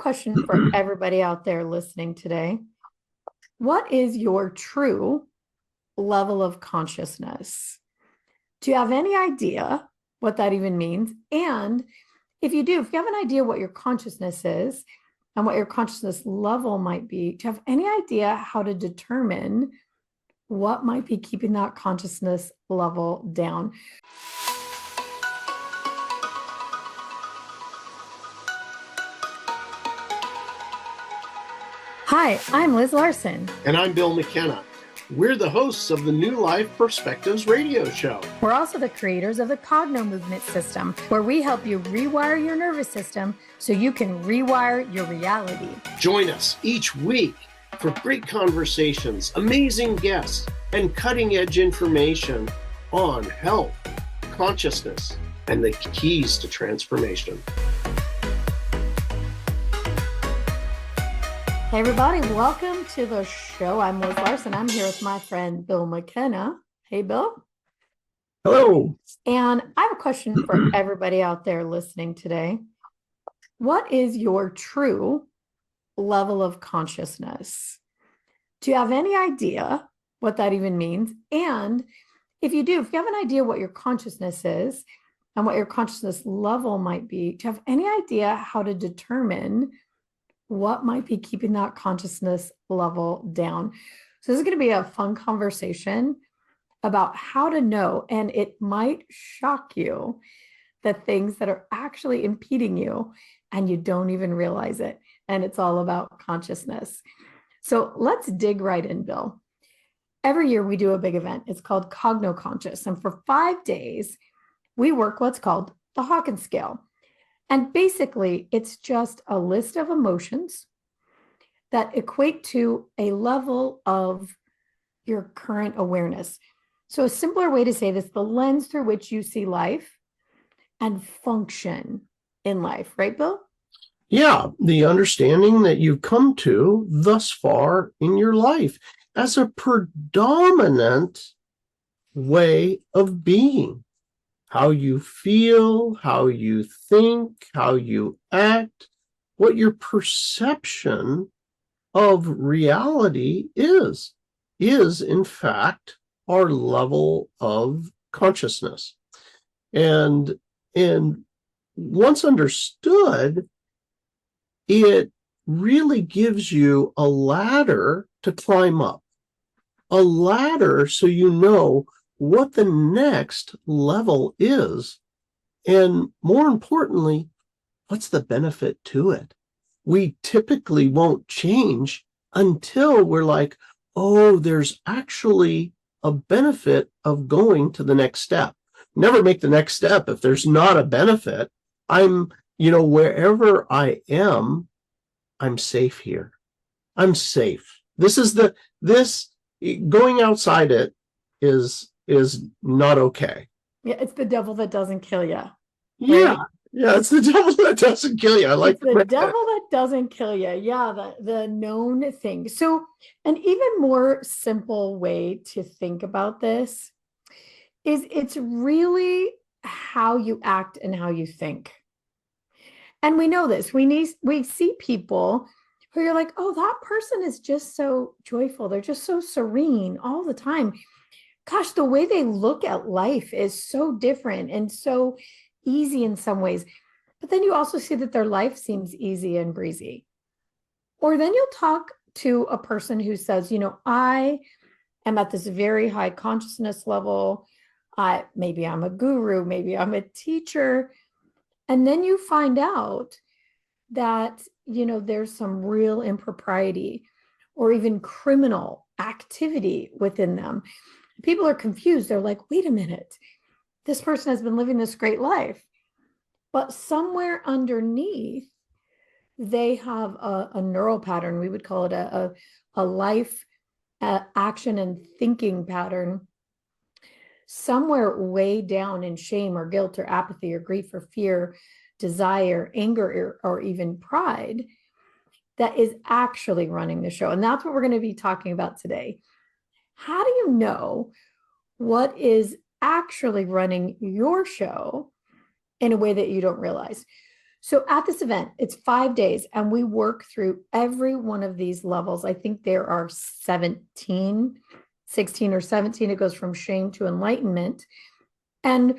question for everybody out there listening today. What is your true level of consciousness? Do you have any idea what that even means? And if you do, if you have an idea what your consciousness is and what your consciousness level might be, do you have any idea how to determine what might be keeping that consciousness level down? Hi, I'm Liz Larson. And I'm Bill McKenna. We're the hosts of the New Life Perspectives radio show. We're also the creators of the Cogno Movement System, where we help you rewire your nervous system so you can rewire your reality. Join us each week for great conversations, amazing guests, and cutting-edge information on health, consciousness, and the keys to transformation. Hey everybody, welcome to the show. I'm Liz Larson. I'm here with my friend Bill McKenna. Hey Bill. Hello. And I have a question for everybody out there listening today. What is your true level of consciousness? Do you have any idea what that even means? And if you do, if you have an idea what your consciousness is and what your consciousness level might be, do you have any idea how to determine what might be keeping that consciousness level down? So this is going to be a fun conversation about how to know, and it might shock you, the things that are actually impeding you and you don't even realize it. And it's all about consciousness. So let's dig right in, Bill. Every year we do a big event. It's called Cogno Conscious. And for 5 days, we work what's called the Hawkins Scale. And basically, it's just a list of emotions that equate to a level of your current awareness. So a simpler way to say this, the lens through which you see life and function in life, right, Bill? Yeah, the understanding that you've come to thus far in your life as a predominant way of being. How you feel, how you think, how you act, what your perception of reality is in fact our level of consciousness. And once understood, it really gives you a ladder to climb up, a ladder so you know what the next level is, and more importantly, what's the benefit to it. We typically won't change until we're like, oh, there's actually a benefit of going to the next step. Never make the next step if there's not a benefit. Wherever I am, I'm safe here. I'm safe. This going outside it is not okay. Yeah, it's the devil that doesn't kill you. Yeah, right? Yeah, it's the devil that doesn't kill you. I like the devil that doesn't kill you. Yeah, the known thing. So an even more simple way to think about this is it's really how you act and how you think. And we know this. We see people who you're like, oh, that person is just so joyful. They're just so serene all the time. Gosh, the way they look at life is so different and so easy in some ways. But then you also see that their life seems easy and breezy. Or then you'll talk to a person who says, I am at this very high consciousness level. Maybe I'm a guru, maybe I'm a teacher. And then you find out that, there's some real impropriety or even criminal activity within them. People are confused. They're like, wait a minute, this person has been living this great life, but somewhere underneath, they have a neural pattern. We would call it a life action and thinking pattern, somewhere way down in shame or guilt or apathy or grief or fear, desire, anger, or even pride, that is actually running the show. And that's what we're going to be talking about today. How do you know what is actually running your show in a way that you don't realize? So at this event, it's 5 days, and we work through every one of these levels. I think there are 17, 16 or 17. It goes from shame to enlightenment. And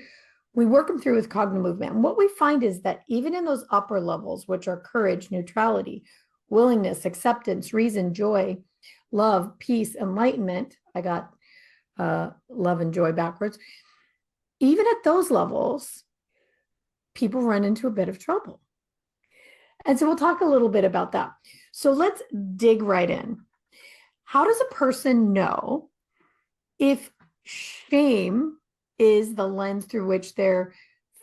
we work them through with cognitive movement. And what we find is that even in those upper levels, which are courage, neutrality, willingness, acceptance, reason, joy, love, peace, enlightenment. I got love and joy backwards. Even at those levels, people run into a bit of trouble. And so we'll talk a little bit about that. So let's dig right in. How does a person know if shame is the lens through which they're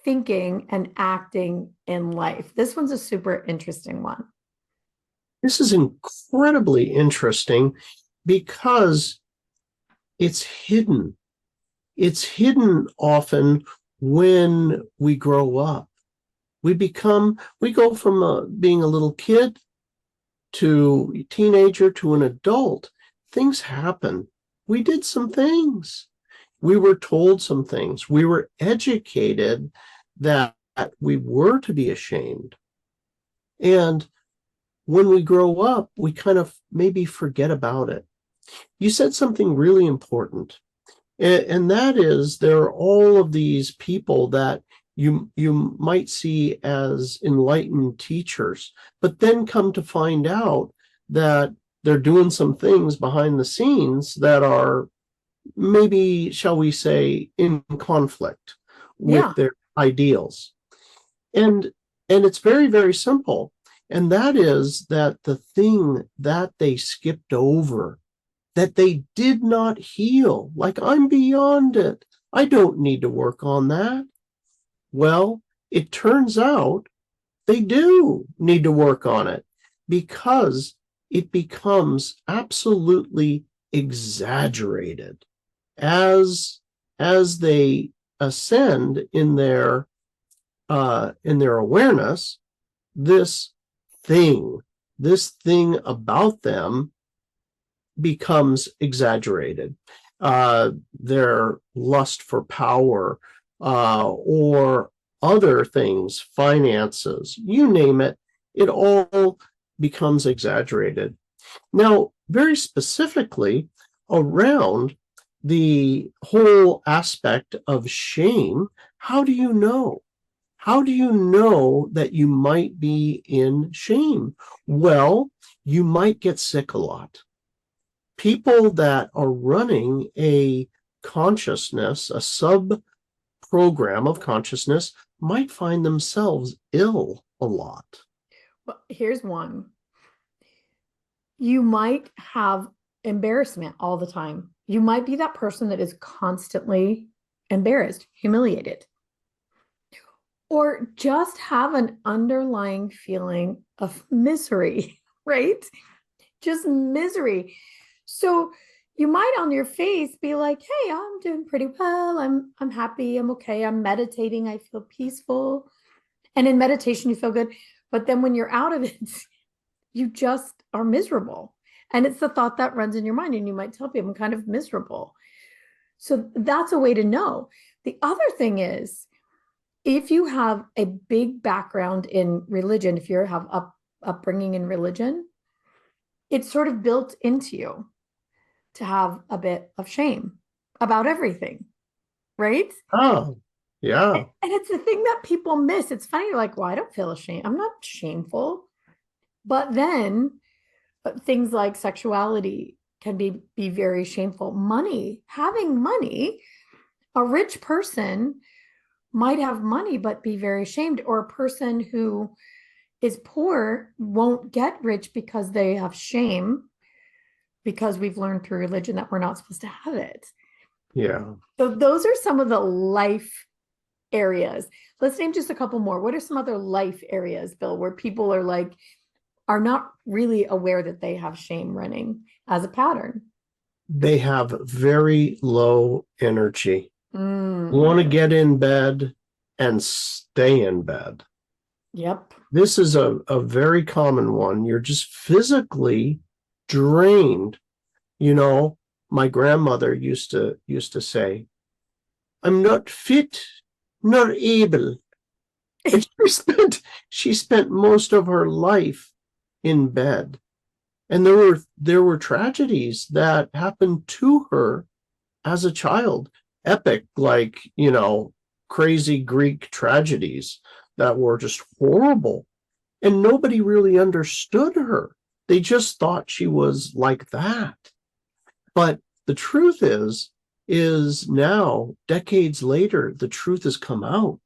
thinking and acting in life? This one's a super interesting one. This is incredibly interesting because it's hidden. It's hidden often when we grow up. We go from being a little kid to a teenager to an adult. Things happen. We did some things. We were told some things. We were educated that we were to be ashamed. And when we grow up, we kind of maybe forget about it. You said something really important, and that is there are all of these people that you might see as enlightened teachers, but then come to find out that they're doing some things behind the scenes that are maybe, shall we say, in conflict with their ideals. And it's very, very simple. And that is that the thing that they skipped over, that they did not heal, like I'm beyond it, I don't need to work on that. Well, it turns out they do need to work on it because it becomes absolutely exaggerated as they ascend in their awareness. This thing about them becomes exaggerated. Their lust for power, or other things, finances, you name it, it all becomes exaggerated. Now, very specifically around the whole aspect of shame, how do you know? How do you know that you might be in shame? Well, you might get sick a lot. People that are running a consciousness, a sub-program of consciousness, might find themselves ill a lot. Well, here's one. You might have embarrassment all the time. You might be that person that is constantly embarrassed, humiliated, or just have an underlying feeling of misery, right? Just misery. So you might on your face be like, hey, I'm doing pretty well. I'm happy. I'm okay. I'm meditating. I feel peaceful. And in meditation, you feel good. But then when you're out of it, you just are miserable. And it's the thought that runs in your mind. And you might tell people, I'm kind of miserable. So that's a way to know. The other thing is, if you have a big background in religion, if you have upbringing in religion, it's sort of built into you to have a bit of shame about everything, right? Oh, yeah. And it's the thing that people miss. It's funny, you're like, well, I don't feel ashamed. I'm not shameful. But then things like sexuality can be very shameful. Money, having money, a rich person might have money but be very ashamed, or a person who is poor won't get rich because they have shame, because we've learned through religion that we're not supposed to have it. Yeah. So those are some of the life areas. Let's name just a couple more. What are some other life areas, Bill, where people are not really aware that they have shame running as a pattern? They have very low energy. Want to get in bed and stay in bed. Yep. This is a very common one. You're just physically drained. You know, my grandmother used to say, I'm not fit, nor able. And she spent most of her life in bed. And there were tragedies that happened to her as a child, epic, like, crazy Greek tragedies that were just horrible. And nobody really understood her. They just thought she was like that. But the truth is now, decades later, the truth has come out.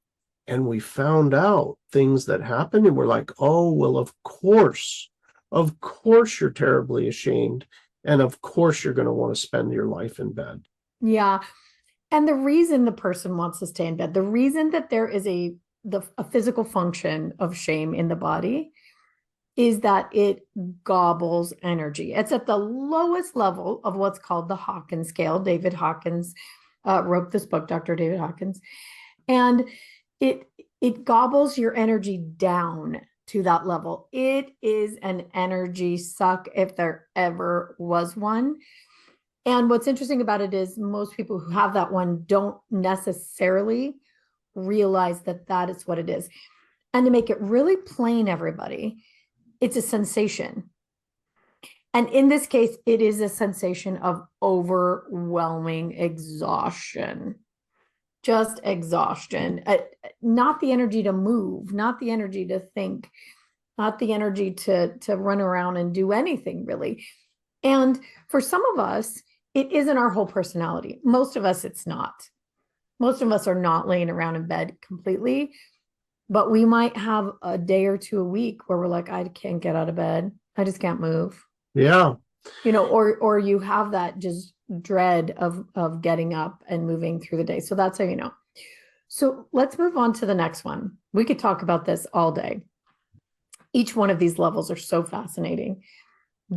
And we found out things that happened, and we're like, oh, well, of course you're terribly ashamed. And of course you're going to want to spend your life in bed. Yeah. And the reason the person wants to stay in bed, the reason that there is a physical function of shame in the body is that it gobbles energy. It's at the lowest level of what's called the Hawkins scale. David Hawkins wrote this book, Dr. David Hawkins, and it gobbles your energy down to that level. It is an energy suck if there ever was one. And what's interesting about it is most people who have that one don't necessarily realize that that is what it is. And to make it really plain, everybody, it's a sensation. And in this case, it is a sensation of overwhelming exhaustion. Just exhaustion, not the energy to move, not the energy to think, not the energy to run around and do anything really. And for some of us, it isn't our whole personality. Most of us, it's not. Most of us are not laying around in bed completely, but we might have a day or two a week where we're like, I can't get out of bed. I just can't move. Yeah. Or you have that just dread of getting up and moving through the day. So that's how you know. So let's move on to the next one. We could talk about this all day. Each one of these levels are so fascinating.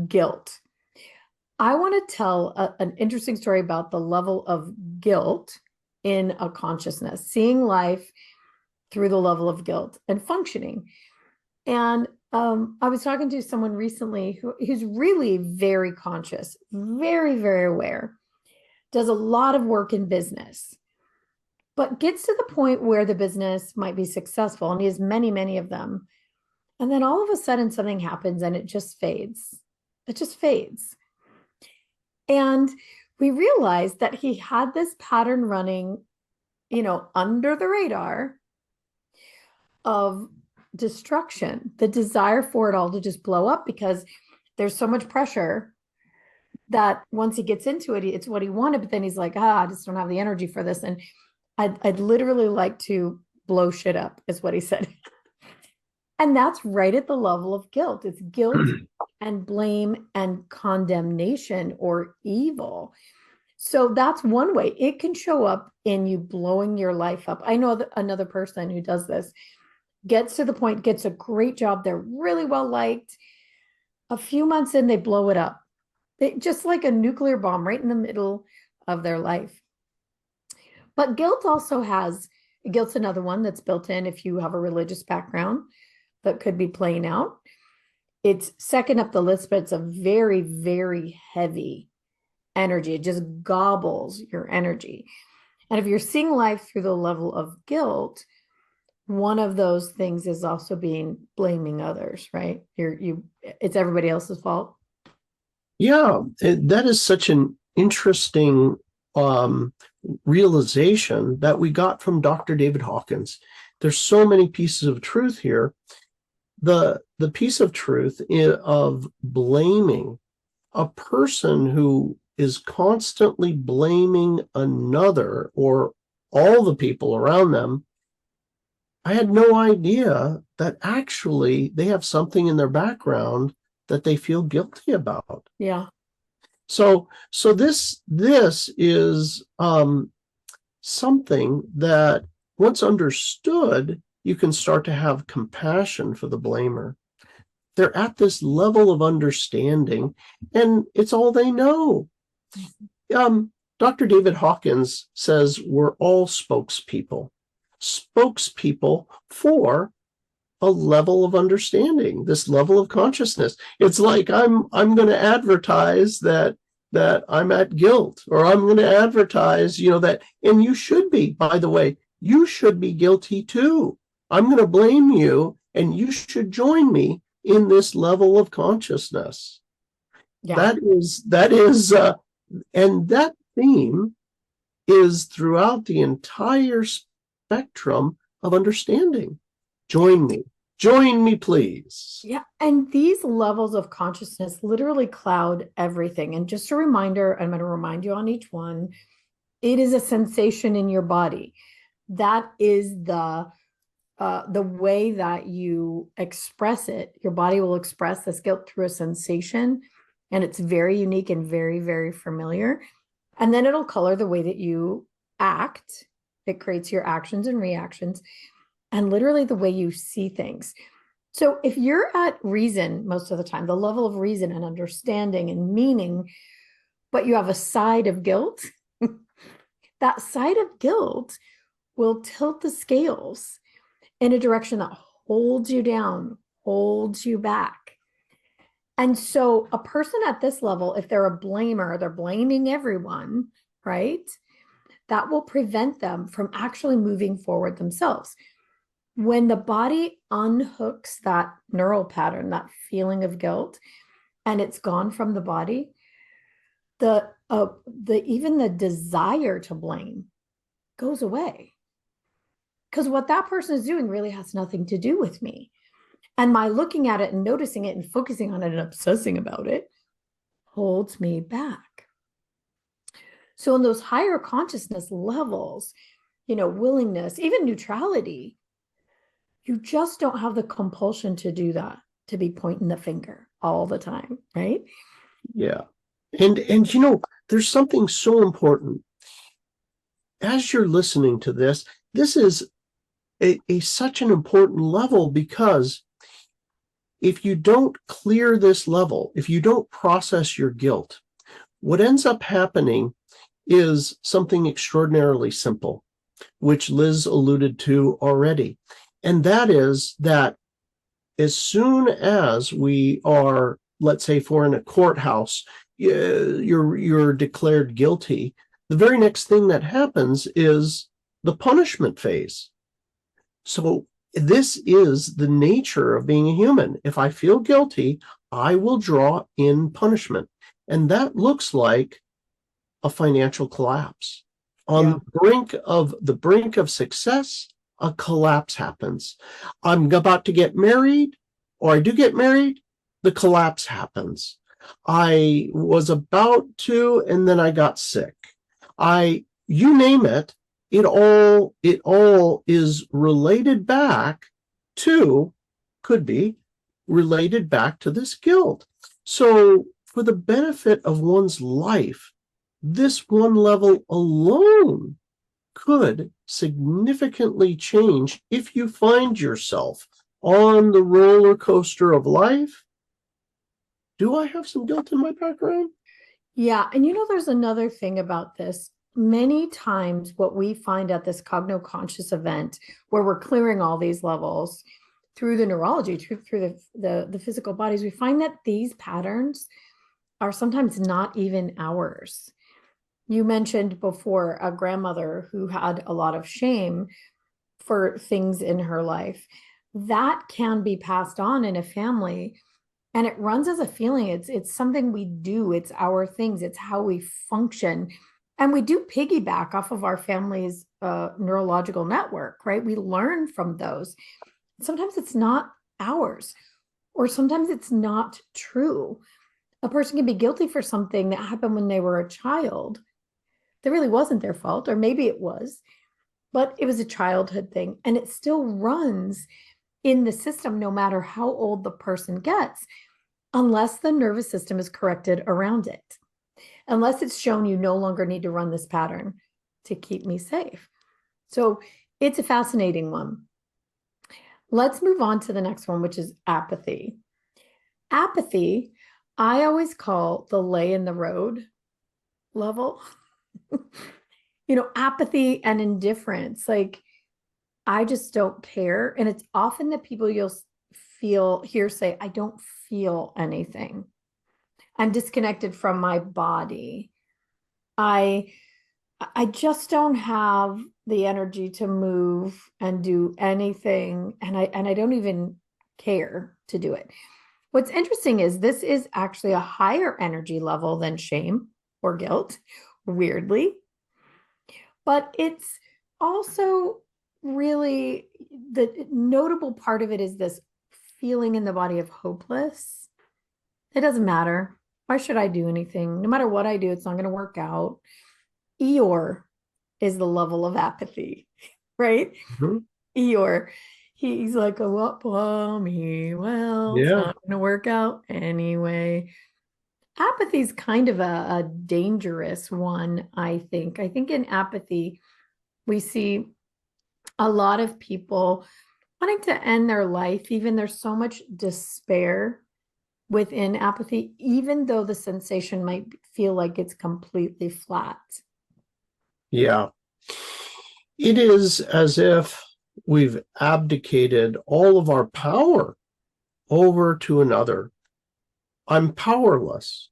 Guilt. I want to tell an interesting story about the level of guilt in a consciousness, seeing life through the level of guilt and functioning. And I was talking to someone recently who's really very conscious, very, very aware, does a lot of work in business, but gets to the point where the business might be successful, and he has many, many of them. And then all of a sudden something happens and it just fades. It just fades. And we realized that he had this pattern running, under the radar of destruction, the desire for it all to just blow up because there's so much pressure that once he gets into it, it's what he wanted, but then he's like, I just don't have the energy for this. And I'd literally like to blow shit up, is what he said. And that's right at the level of guilt. It's guilt and blame and condemnation or evil. So that's one way it can show up in you blowing your life up. I know that another person who does this gets to the point, gets a great job. They're really well liked. A few months in, they blow it up. Just like a nuclear bomb right in the middle of their life. But guilt's another one that's built in if you have a religious background that could be playing out. It's second up the list, but it's a very, very heavy energy. It just gobbles your energy. And if you're seeing life through the level of guilt, one of those things is also blaming others, right? It's everybody else's fault. Yeah, that is such an interesting realization that we got from Dr. David Hawkins. There's so many pieces of truth here. The piece of truth of blaming a person who is constantly blaming another or all the people around them. I had no idea that actually they have something in their background that they feel guilty about. Yeah. So this is something that once understood, you can start to have compassion for the blamer. They're at this level of understanding, and it's all they know. Dr. David Hawkins says we're all spokespeople for a level of understanding, this level of consciousness. It's like I'm going to advertise that I'm at guilt, or I'm going to advertise, that, and you should be, by the way, you should be guilty too. I'm going to blame you, and you should join me in this level of consciousness. Yeah. And that theme is throughout the entire spectrum of understanding. Join me, please. Yeah. And these levels of consciousness literally cloud everything. And just a reminder, I'm going to remind you on each one, it is a sensation in your body. That is the way that you express it. Your body will express this guilt through a sensation, and it's very unique and very, very familiar. And then it'll color the way that you act. It creates your actions and reactions, and literally the way you see things. So if you're at reason most of the time, the level of reason and understanding and meaning, but you have a side of guilt, that side of guilt will tilt the scales in a direction that holds you down, holds you back. And so a person at this level, if they're a blamer, they're blaming everyone, right? That will prevent them from actually moving forward themselves. When the body unhooks that neural pattern, that feeling of guilt, and it's gone from the body, the even the desire to blame goes away. Because what that person is doing really has nothing to do with me. And my looking at it and noticing it and focusing on it and obsessing about it holds me back. So in those higher consciousness levels, willingness, even neutrality, you just don't have the compulsion to do that, to be pointing the finger all the time, right? Yeah. And there's something so important. As you're listening to this is such an important level, because if you don't clear this level, if you don't process your guilt, what ends up happening is something extraordinarily simple, which Liz alluded to already. And that is that as soon as we are, let's say, if we're in a courthouse, you're declared guilty, the very next thing that happens is the punishment phase. So this is the nature of being a human. If I feel guilty, I will draw in punishment. And that looks like a financial collapse. On the brink of success, a collapse happens. I'm about to get married, or I do get married, the collapse happens. I was about to, and then I got sick. You name it, it all is related back to, could be related back to this guilt. So for the benefit of one's life, this one level alone could significantly change if you find yourself on the roller coaster of life. Do I have some guilt in my background? Yeah. And there's another thing about this. Many times, what we find at this cogno-conscious event, where we're clearing all these levels through the neurology, through the physical bodies, we find that these patterns are sometimes not even ours. You mentioned before a grandmother who had a lot of shame for things in her life. That can be passed on in a family, and it runs as a feeling. It's something we do. It's our things. It's how we function. And we do piggyback off of our family's neurological network, right? We learn from those. Sometimes it's not ours, or sometimes it's not true. A person can be guilty for something that happened when they were a child that really wasn't their fault, or maybe it was, but it was a childhood thing, and it still runs in the system no matter how old the person gets, unless the nervous system is corrected around it, unless it's shown you no longer need to run this pattern to keep me safe. So it's a fascinating one. Let's move on to the next one, which is apathy. Apathy, I always call the lay in the road level. Apathy and indifference, like, I just don't care. And it's often the people you'll hear say, I don't feel anything. I'm disconnected from my body. I I just don't have the energy to move and do anything, and I don't even care to do it. What's interesting is this is actually a higher energy level than shame or guilt, weirdly, but it's also really the notable part of it is this feeling in the body of hopeless. It doesn't matter. Why should I do anything? No matter what I do, it's not going to work out. Eeyore is the level of apathy, right? Mhm. Eeyore, he's like a what plummy. Well, it's Yeah. not going to work out anyway. Apathy is kind of a dangerous one, I think. I think in apathy, we see a lot of people wanting to end their life, even there's so much despair within apathy, even though the sensation might feel like it's completely flat. Yeah. It is as if we've abdicated all of our power over to another. I'm powerless.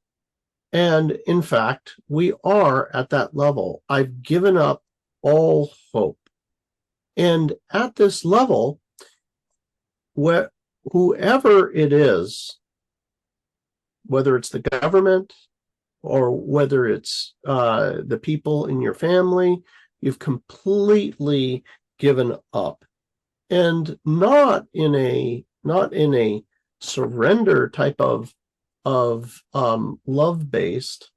And in fact, we are at that level. I've given up all hope. And at this level, whoever it is, whether it's the government or whether it's the people in your family, you've completely given up, and not in a surrender type of love based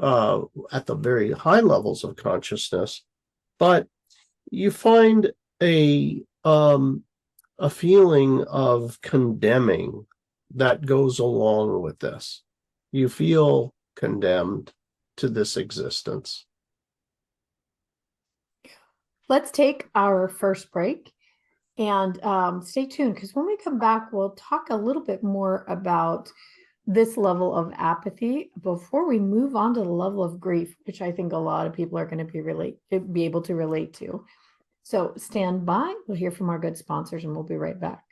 at the very high levels of consciousness, but you find a feeling of condemning that goes along with this. You feel condemned to this existence. Let's take our first break and stay tuned because when we come back, we'll talk a little bit more about this level of apathy before we move on to the level of grief, which I think a lot of people are going to be able to relate to. So stand by. We'll hear from our good sponsors and we'll be right back.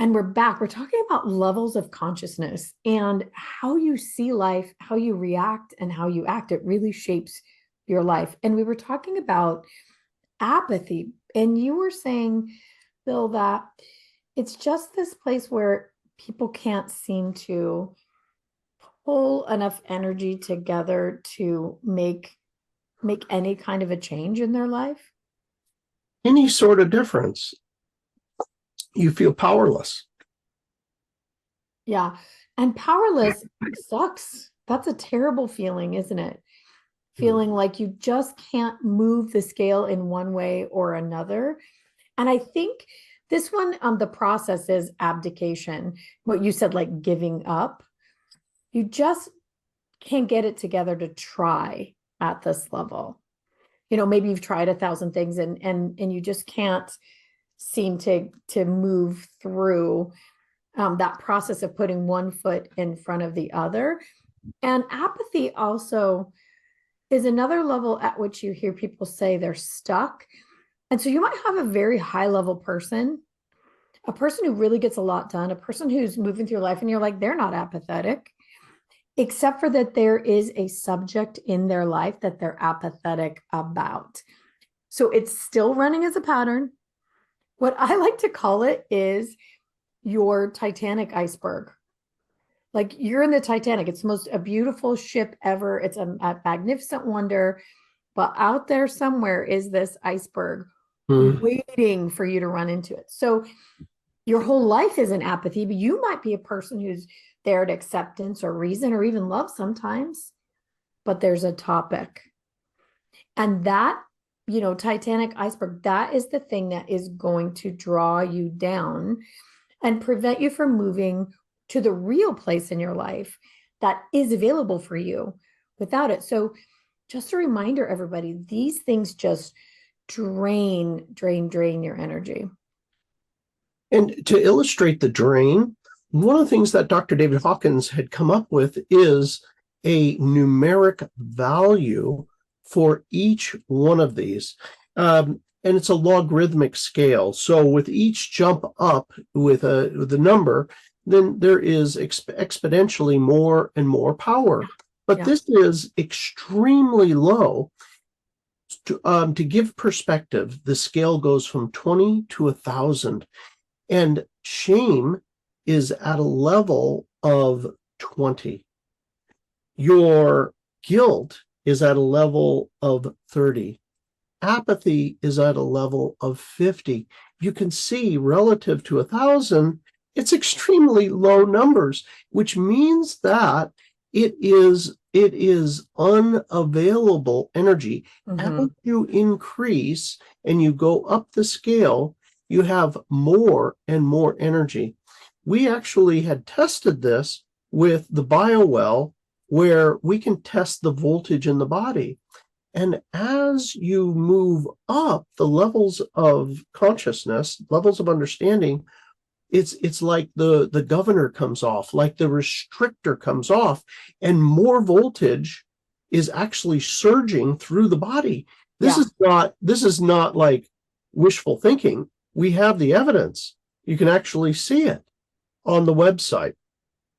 And we're back. We're talking about levels of consciousness and how you see life, how you react, and how you act. It really shapes your life. And we were talking about apathy. And you were saying, Bill, that it's just this place where people can't seem to pull enough energy together to make any kind of a change in their life. Any sort of difference, you feel powerless. Yeah. And powerless sucks. That's a terrible feeling, isn't it? Feeling like you just can't move the scale in one way or another. And I think this one, the process is abdication. What you said, like giving up. You just can't get it together to try at this level. Maybe you've tried 1,000 things and you just can't seem to move through that process of putting one foot in front of the other. And apathy also is another level at which you hear people say they're stuck. And so you might have a very high level person, a person who really gets a lot done, a person who's moving through life, and you're like, they're not apathetic, except for that there is a subject in their life that they're apathetic about. So it's still running as a pattern. What I like to call it is your Titanic iceberg. Like you're in the Titanic. It's a beautiful ship ever. It's a magnificent wonder. But out there somewhere is this iceberg waiting for you to run into it. So your whole life is in apathy, but you might be a person who's there at acceptance or reason or even love sometimes, but there's a topic. And that, Titanic iceberg, that is the thing that is going to draw you down and prevent you from moving to the real place in your life that is available for you without it. So just a reminder, everybody, these things just drain your energy. And to illustrate the drain, one of the things that Dr. David Hawkins had come up with is a numeric value for each one of these. And it's a logarithmic scale. So with each jump up with the number, then there is exponentially more and more power. But this is extremely low. To give perspective, the scale goes from 20 to 1,000, and shame is at a level of 20. Your guilt is at a level of 30. Apathy is at a level of 50. You can see relative to 1,000, it's extremely low numbers, which means that it is unavailable energy. Mm-hmm. As you increase and you go up the scale, you have more and more energy. We actually had tested this with the BioWell, where we can test the voltage in the body. And as you move up the levels of consciousness, levels of understanding, it's like the governor comes off, like the restrictor comes off, and more voltage is actually surging through the body. This is not like wishful thinking. We have the evidence. You can actually see it on the website.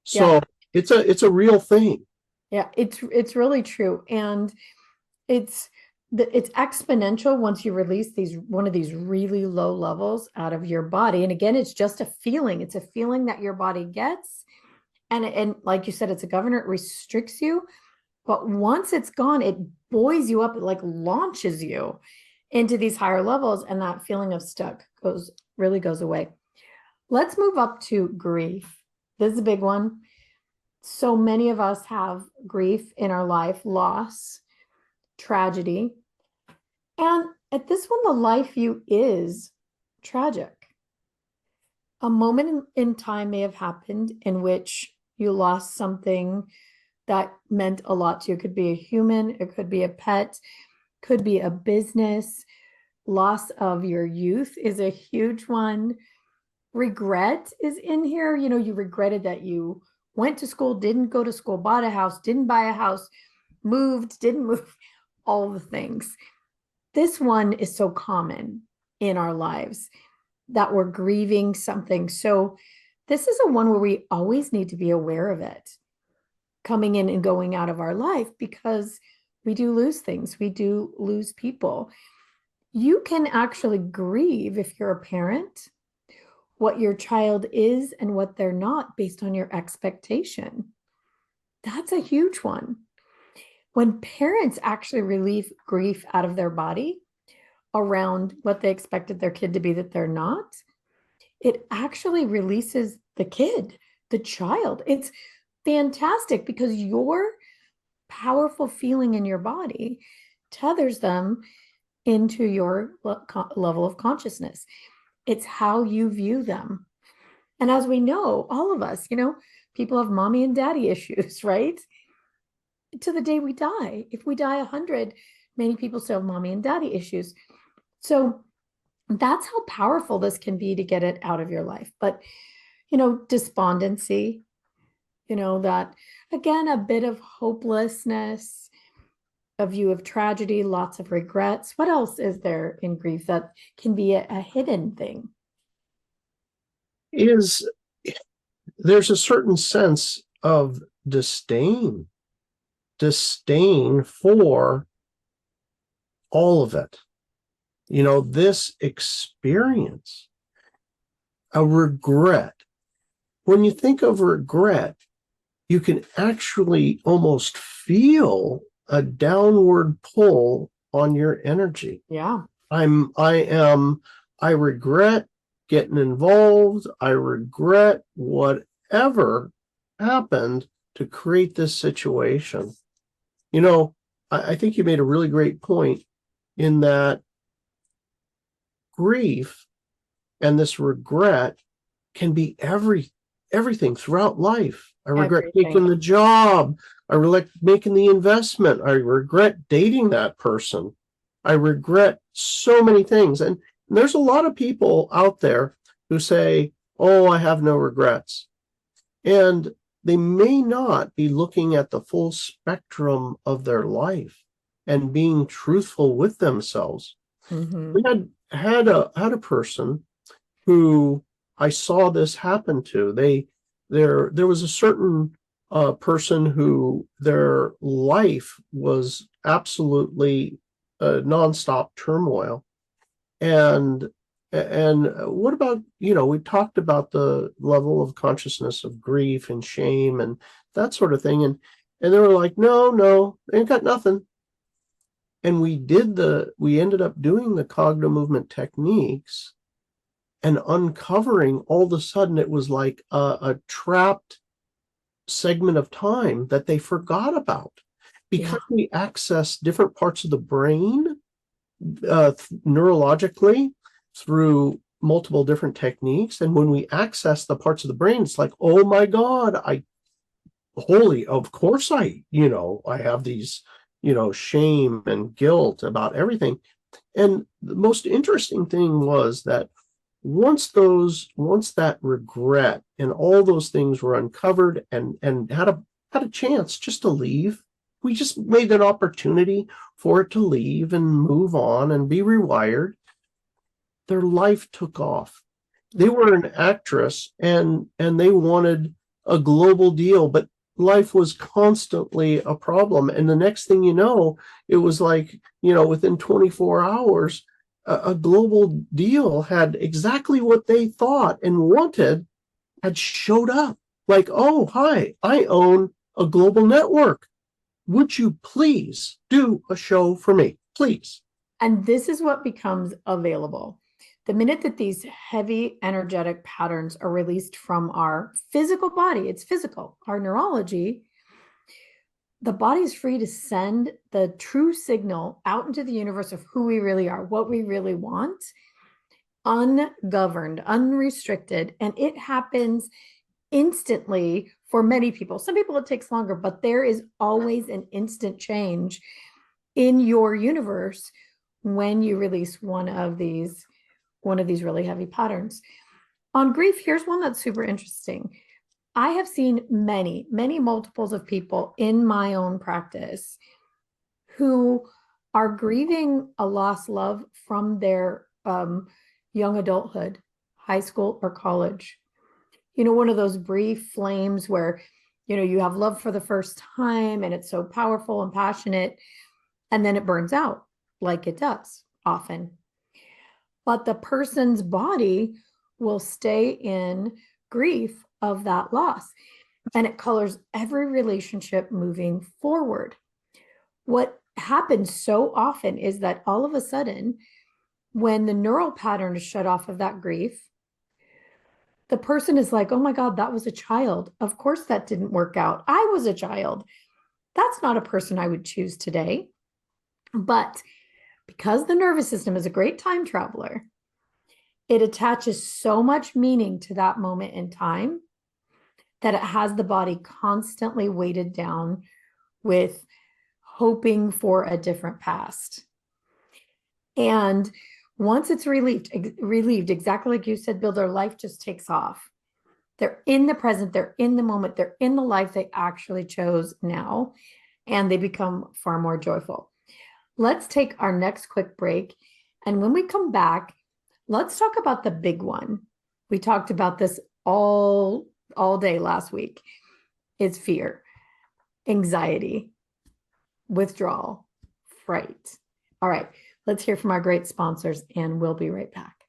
So it's a real thing. Yeah, it's really true. And it's exponential once you release one of these really low levels out of your body. And again, it's just a feeling. It's a feeling that your body gets. And like you said, it's a governor, it restricts you. But once it's gone, it buoys you up, it like launches you into these higher levels, and that feeling of stuck really goes away. Let's move up to grief. This is a big one. So many of us have grief in our life, loss, tragedy. And at this one, the life view is tragic. A moment in time may have happened in which you lost something that meant a lot to you. It could be a human, it could be a pet, could be a business. Loss of your youth is a huge one. Regret is in here. You know, you regretted that you went to school, didn't go to school, bought a house, didn't buy a house, moved, didn't move, all the things. This one is so common in our lives that we're grieving something. So this is a one where we always need to be aware of it coming in and going out of our life, because we do lose things. We do lose people. You can actually grieve, if you're a parent, what your child is and what they're not based on your expectation. That's a huge one. When parents actually relieve grief out of their body around what they expected their kid to be that they're not, it actually releases the kid, the child. It's fantastic because your powerful feeling in your body tethers them into your level of consciousness. It's how you view them. And as we know, all of us, people have mommy and daddy issues, right? To the day we die. If we die 100, many people still have mommy and daddy issues. So that's how powerful this can be to get it out of your life. But, despondency, that, again, a bit of hopelessness, a view of tragedy, lots of regrets. What else is there in grief that can be a hidden thing? There's a certain sense of disdain for all of it. This experience, a regret. When you think of regret, you can actually almost feel a downward pull on your energy. Yeah. I regret getting involved. I regret whatever happened to create this situation. I think you made a really great point in that grief and this regret can be everything throughout life. I regret taking the job. I regret making the investment. I regret dating that person. I regret so many things. And there's a lot of people out there who say, oh, I have no regrets. And they may not be looking at the full spectrum of their life and being truthful with themselves. Mm-hmm. We had a person who I saw this happen to. There was a certain person who their life was absolutely nonstop turmoil. And what about, we talked about the level of consciousness of grief and shame and that sort of thing. And they were like, no, ain't got nothing. And we ended up doing the cognitive movement techniques and uncovering, all of a sudden it was like a trapped segment of time that they forgot about, because we access different parts of the brain neurologically through multiple different techniques. And when we access the parts of the brain, it's like, oh my God, of course I have these, shame and guilt about everything. And the most interesting thing was that once that regret and all those things were uncovered and had a chance just to leave, we just made an opportunity for it to leave and move on and be rewired. Their life took off. They were an actress and they wanted a global deal, but life was constantly a problem. And the next thing you know, it was like, within 24 hours, a global deal had exactly what they thought and wanted had showed up. Like, oh, hi, I own a global network. Would you please do a show for me, please? And this is what becomes available. The minute that these heavy energetic patterns are released from our physical body, it's physical, our neurology, the body is free to send the true signal out into the universe of who we really are, what we really want, ungoverned, unrestricted. And it happens instantly for many people. Some people it takes longer, but there is always an instant change in your universe when you release one of these really heavy patterns. On grief, here's one that's super interesting. I have seen many multiples of people in my own practice who are grieving a lost love from their young adulthood, high school or college. One of those brief flames where, you have love for the first time and it's so powerful and passionate, and then it burns out like it does often. But the person's body will stay in grief of that loss, and it colors every relationship moving forward. What happens so often is that all of a sudden, when the neural pattern is shut off of that grief, the person is like, oh my God, that was a child. Of course that didn't work out. I was a child. That's not a person I would choose today. But because the nervous system is a great time traveler, it attaches so much meaning to that moment in time that it has the body constantly weighted down with hoping for a different past. And once it's relieved, exactly like you said, Bill, their life just takes off. They're in the present, they're in the moment, they're in the life they actually chose now, and they become far more joyful. Let's take our next quick break. And when we come back, let's talk about the big one. We talked about this all day last week. It's fear, anxiety, withdrawal, fright. All right, let's hear from our great sponsors, and we'll be right back.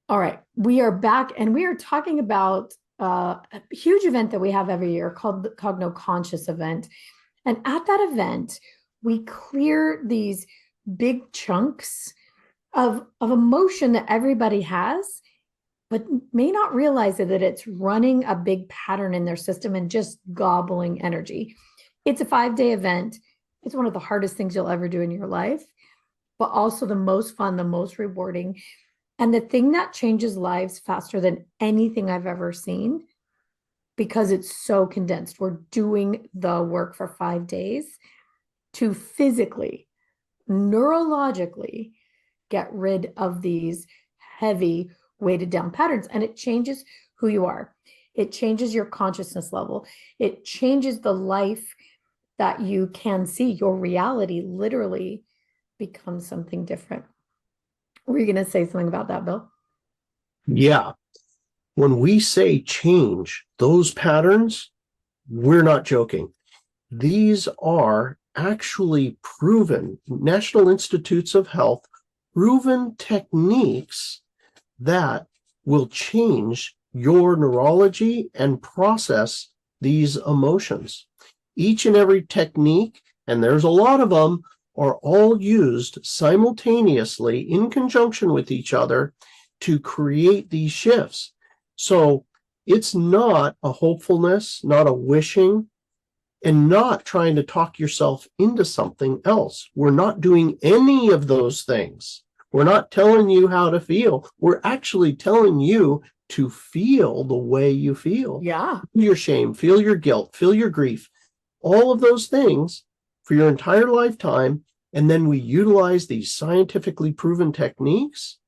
All right, we are back, and we are talking about a huge event that we have every year called the Cogno Conscious event. And at that event, we clear these big chunks of emotion that everybody has, but may not realize that it's running a big pattern in their system and just gobbling energy. It's a 5-day event. It's one of the hardest things you'll ever do in your life, but also the most fun, the most rewarding, and the thing that changes lives faster than anything I've ever seen, because it's so condensed. We're doing the work for 5 days to physically, neurologically get rid of these heavy, weighted down patterns. And it changes who you are. It changes your consciousness level. It changes the life that you can see. Your reality literally becomes something different. Were you going to say something about that, Bill? Yeah. When we say change those patterns, we're not joking. These are actually proven, National Institutes of Health, proven techniques that will change your neurology and process these emotions. Each and every technique, and there's a lot of them, are all used simultaneously in conjunction with each other to create these shifts. So it's not a hopefulness, not a wishing, and not trying to talk yourself into something else. We're not doing any of those things. We're not telling you how to feel. We're actually telling you to feel the way you feel. Yeah. Feel your shame, feel your guilt, feel your grief, all of those things for your entire lifetime. And then we utilize these scientifically proven techniques.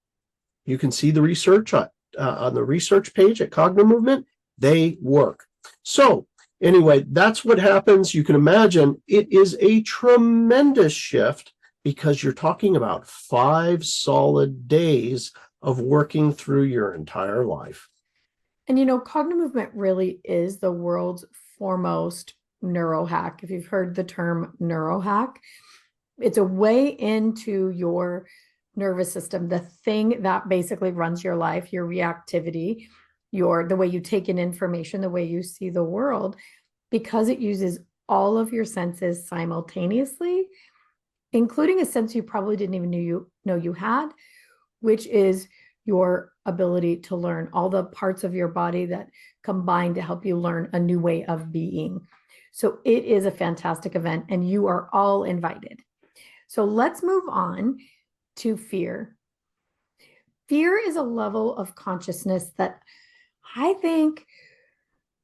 You can see the research on the research page at Cognitive Movement. They work. So anyway, that's what happens. You can imagine it is a tremendous shift because you're talking about 5 solid days of working through your entire life. And cognitive movement really is the world's foremost neurohack. If you've heard the term neurohack, it's a way into your nervous system, the thing that basically runs your life, your reactivity, the way you take in information, the way you see the world, because it uses all of your senses simultaneously, including a sense you probably didn't even know you had, which is your ability to learn, all the parts of your body that combine to help you learn a new way of being. So it is a fantastic event, and you are all invited. So let's move on to fear. Fear is a level of consciousness that I think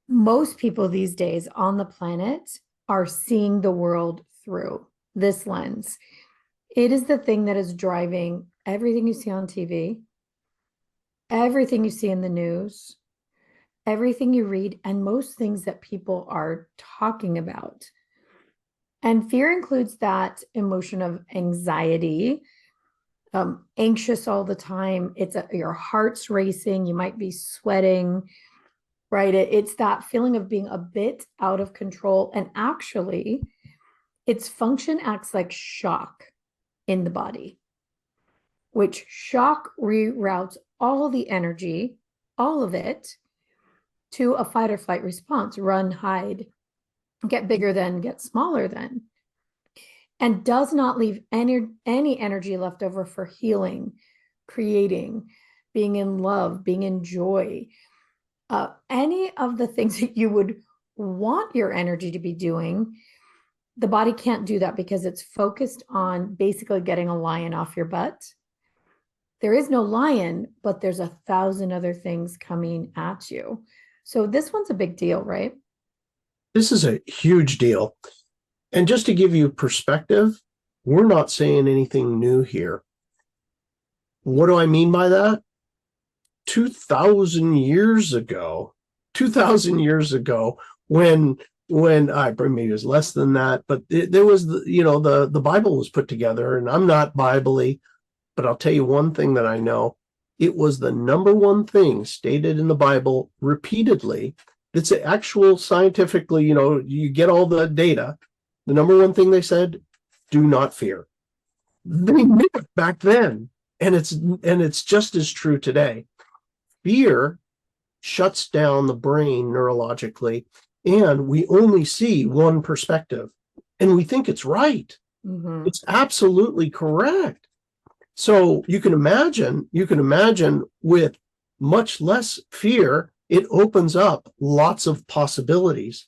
most people these days on the planet are seeing the world through this lens. It is the thing that is driving everything you see on TV, everything you see in the news, everything you read, and most things that people are talking about. And fear includes that emotion of anxiety, anxious all the time. Your heart's racing. You might be sweating, right? It's that feeling of being a bit out of control. And actually, its function acts like shock in the body, which shock reroutes all the energy, all of it, to a fight or flight response: run, hide, get bigger than, get smaller than, and does not leave any energy left over for healing, creating, being in love, being in joy, any of the things that you would want your energy to be doing. The body can't do that because it's focused on basically getting a lion off your butt. There is no lion, but there's 1,000 other things coming at you. So this one's a big deal, right? This is a huge deal. And just to give you perspective, we're not saying anything new here. What do I mean by that? 2,000 years ago, when maybe it was less than that, but there was the Bible was put together, and I'm not biblically, but I'll tell you one thing that I know. It was the number one thing stated in the Bible repeatedly. It's actual scientifically, you get all the data. The number one thing they said: do not fear. They knew it back then, and it's just as true today. Fear shuts down the brain neurologically, and we only see one perspective, and we think it's right. Mm-hmm. It's absolutely correct. So you can imagine with much less fear, it opens up lots of possibilities.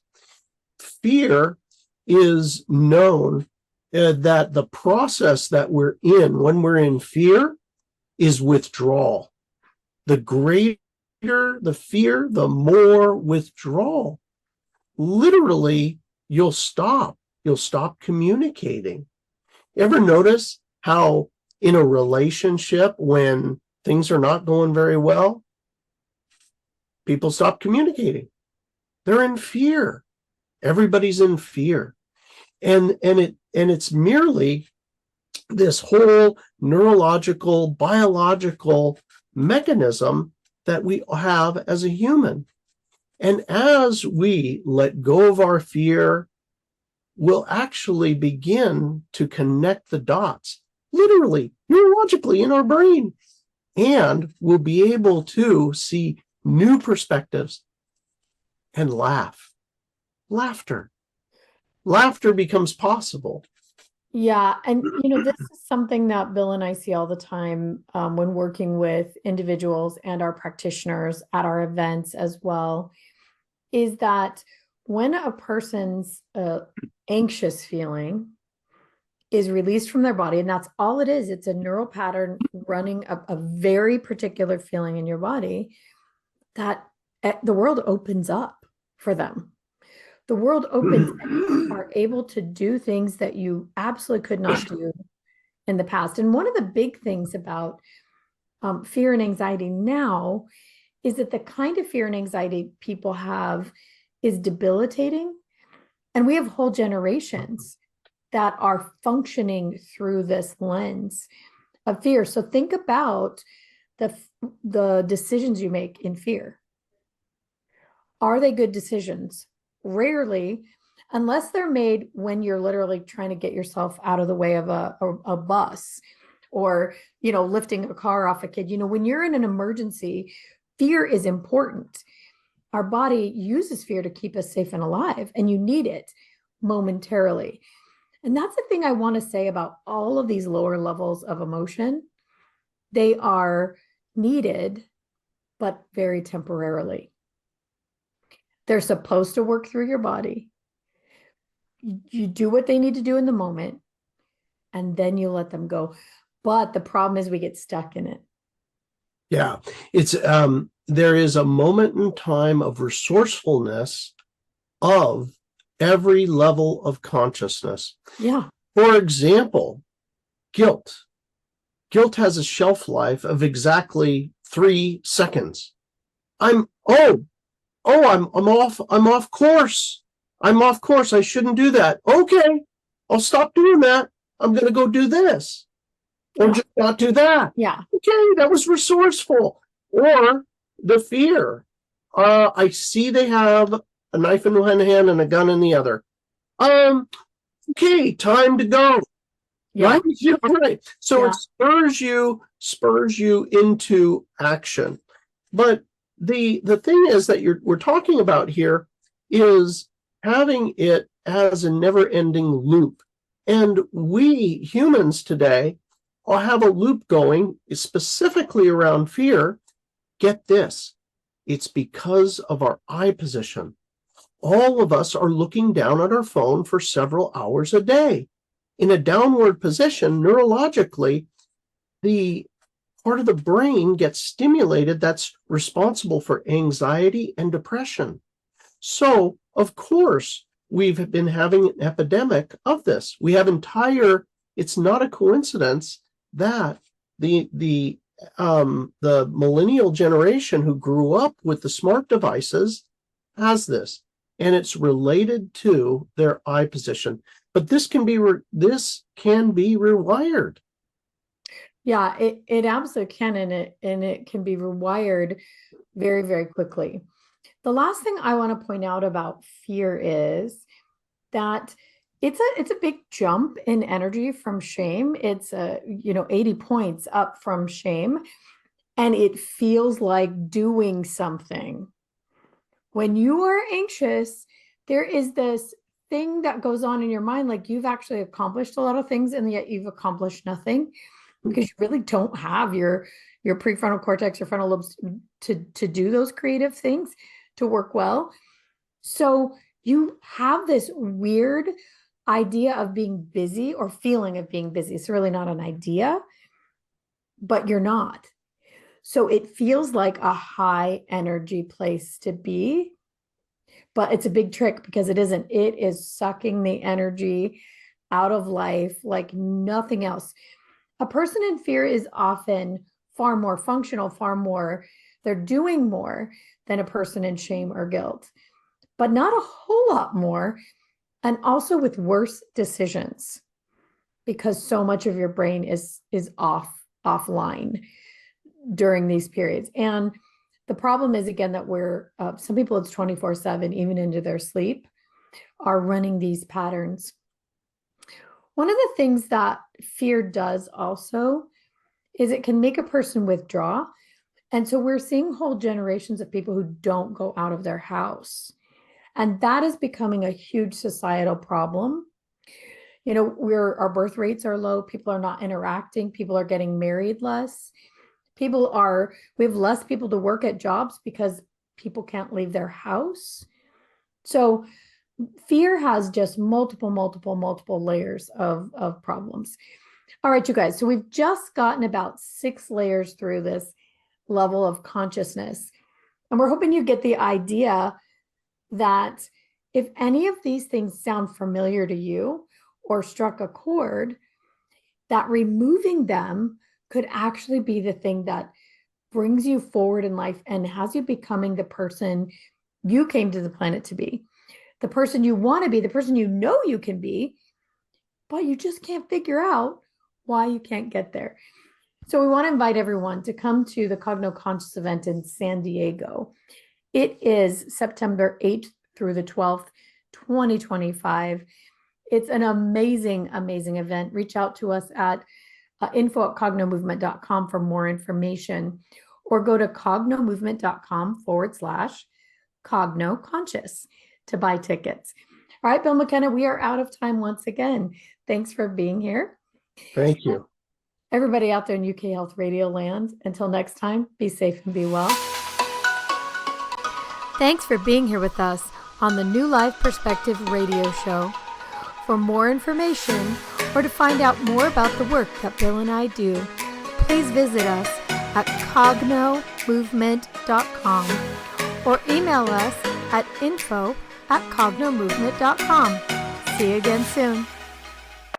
Fear is known that the process that we're in when we're in fear is withdrawal. The greater the fear, the more withdrawal. Literally, you'll stop communicating. Ever notice how in a relationship, when things are not going very well, people stop communicating? They're in fear. Everybody's in fear. And it's merely this whole neurological, biological mechanism that we have as a human. And as we let go of our fear, we'll actually begin to connect the dots, literally, neurologically in our brain. And we'll be able to see new perspectives and laugh. Laughter. Laughter becomes possible. Yeah. And, this is something that Bill and I see all the time when working with individuals and our practitioners at our events as well, is that when a person's anxious feeling is released from their body, and that's all it is, it's a neural pattern running a very particular feeling in your body, that the world opens up for them. The world opens and you are able to do things that you absolutely could not do in the past. And one of the big things about fear and anxiety now is that the kind of fear and anxiety people have is debilitating. And we have whole generations that are functioning through this lens of fear. So think about the decisions you make in fear. Are they good decisions? Rarely, unless they're made when you're literally trying to get yourself out of the way of a bus, or lifting a car off a kid. When you're in an emergency, fear is important. Our body uses fear to keep us safe and alive, and you need it momentarily. And that's the thing I want to say about all of these lower levels of emotion. They are needed, but very temporarily. They're supposed to work through your body. You do what they need to do in the moment, and then you let them go. But the problem is we get stuck in it. Yeah, it's there is a moment in time of resourcefulness of every level of consciousnness. Yeah. For example, guilt. Guilt has a shelf life of exactly 3 seconds. I'm off course. I'm off course. I shouldn't do that. Okay, I'll stop doing that. I'm going to go do this. Or just not do that. Yeah. Okay, that was resourceful. Or the fear. I see they have a knife in one hand and a gun in the other. Okay, time to go. Yeah. Right? Yeah, right. So it spurs you into action. But the thing is that we're talking about here is having it as a never-ending loop. And we humans today will have a loop going specifically around fear. Get this, it's because of our eye position. All of us are looking down at our phone for several hours a day. In a downward position, neurologically, the part of the brain gets stimulated that's responsible for anxiety and depression. So, of course, we've been having an epidemic of this. We have it's not a coincidence that the millennial generation who grew up with the smart devices has this, and it's related to their eye position. But this can be rewired. Yeah, it absolutely can, and it can be rewired very, very quickly. The last thing I want to point out about fear is that it's a big jump in energy from shame. It's 80 points up from shame, and it feels like doing something. When you are anxious, there is this thing that goes on in your mind, like you've actually accomplished a lot of things, and yet you've accomplished nothing because you really don't have your prefrontal cortex or frontal lobes to do those creative things to work well. So you have this weird idea of being busy, or feeling of being busy. It's really not an idea, but you're not. So it feels like a high energy place to be, but it's a big trick because it isn't. It is sucking the energy out of life like nothing else. A person in fear is often far more functional, they're doing more than a person in shame or guilt, but not a whole lot more. And also with worse decisions, because so much of your brain is offline during these periods. And The problem is, again, that we're, some people it's 24/7, even into their sleep, are running these patterns. One of the things that fear does also is it can make a person withdraw. And so we're seeing whole generations of people who don't go out of their house. And that is becoming a huge societal problem. You know, our birth rates are low, people are not interacting, people are getting married less. We have less people to work at jobs because people can't leave their house. So fear has just multiple layers of problems. All right, you guys. So we've just gotten about 6 layers through this level of consciousness. And we're hoping you get the idea that if any of these things sound familiar to you or struck a chord, that removing them could actually be the thing that brings you forward in life and has you becoming the person you came to the planet to be, the person you want to be, the person you know you can be, but you just can't figure out why you can't get there. So we want to invite everyone to come to the Cogno Conscious event in San Diego. It is September 8th through the 12th, 2025. It's an amazing event. Reach out to us at info@cognomovement.com for more information, or go to cognomovement.com/cogno conscious to buy tickets. All right, Bill McKenna, we are out of time once again. Thanks for being here. Thank you. Everybody out there in UK Health Radio land, until next time, be safe and be well. Thanks for being here with us on the New Life Perspective radio show. For more information or to find out more about the work that Bill and I do, please visit us at cognomovement.com or email us at info@cognomovement.com. See you again soon.